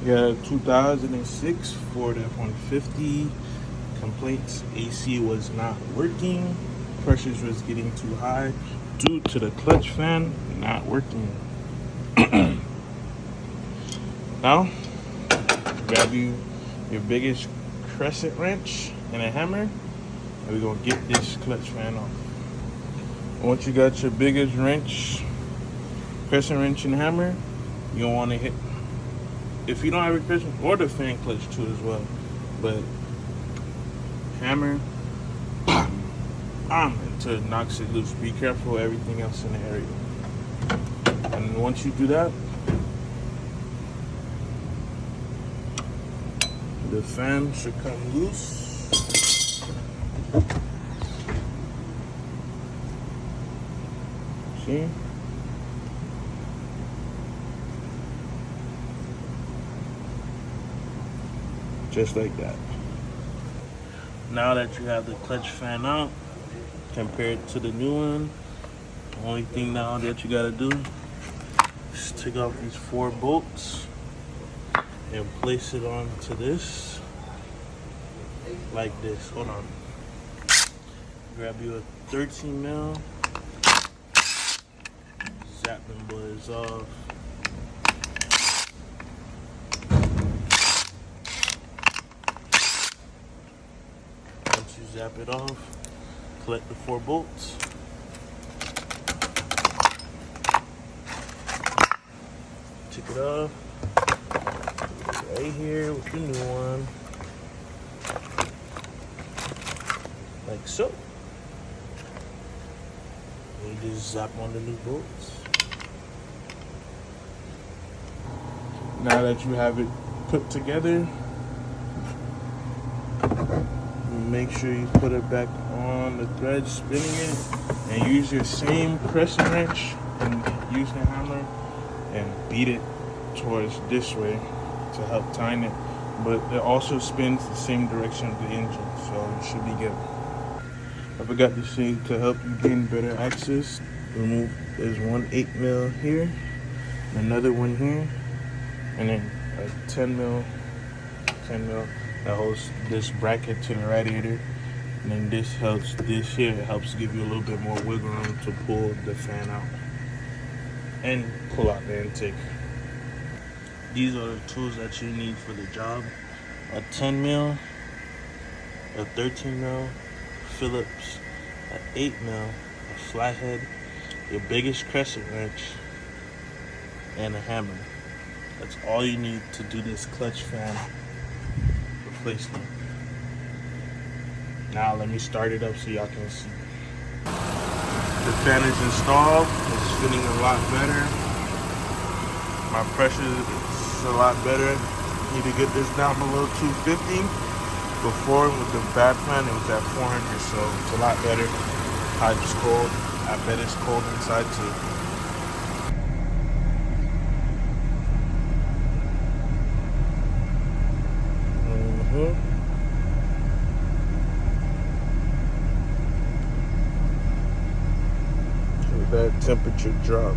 got a 2006 Ford F150. Complaints: AC was not working. Pressures was getting too high due to the clutch fan not working. Now, grab you your biggest crescent wrench and a hammer, and we're gonna get this clutch fan off. Once you got your biggest wrench, crescent wrench and hammer, you don't want to hit. If you don't have a crescent, or the fan clutch too as well, but hammer, until it knocks it loose. Be careful of everything else in the area. And once you do that, the fan should come loose. See? Just like that. Now that you have the clutch fan out, compared to the new one, the only thing now that you gotta do is take off these 4 bolts and place it onto this like this. Hold on. Grab you a 13 mil, zap them boys off. Once you zap it off, collect the 4 bolts. Take it off. Right here with the new one. Like so. And you just zap on the new bolts. Now that you have it put together, make sure you put it back on the thread, spinning it, and use your same crescent wrench and use the hammer and beat it towards this way to help tighten it. But it also spins the same direction of the engine, so you should be good. I forgot to say, to help you gain better access, there's one 8 mil here, another one here, and then a 10 mil that holds this bracket to the radiator, and then this here helps give you a little bit more wiggle room to pull the fan out and pull out the intake. These are the tools that you need for the job: a 10 mil, a 13 mil, Phillips, an 8 mil, a flathead, your biggest crescent wrench, and a hammer. That's all you need to do this clutch fan replacement. Now let me start it up so y'all can see. The fan is installed. It's spinning a lot better. My pressure is a lot better. Need to get this down below 250. Before, with the bad fan, it was at 400, so it's a lot better. Pipe's cold. I bet it's cold inside too. That temperature drop.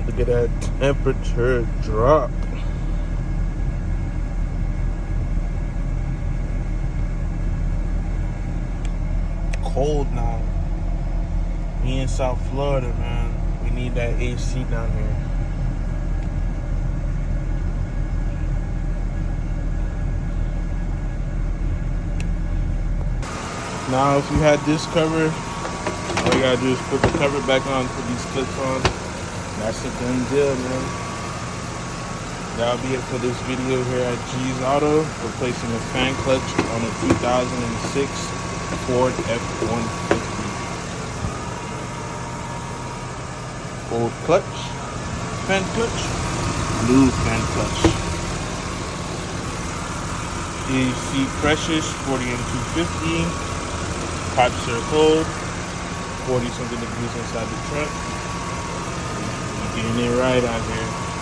Look at that temperature drop. Cold now. Me in South Florida, man. We need that AC down here. Now, if you had this cover, all you gotta do is put the cover back on, put these clips on. That's a done deal, man. That'll be it for this video here at G's Auto, replacing the fan clutch on a 2006 Ford F150. Old clutch, fan clutch, new fan clutch. AC pressures 40 and 250. Pipes are cold, 40 something degrees inside the truck. We're getting it right out here.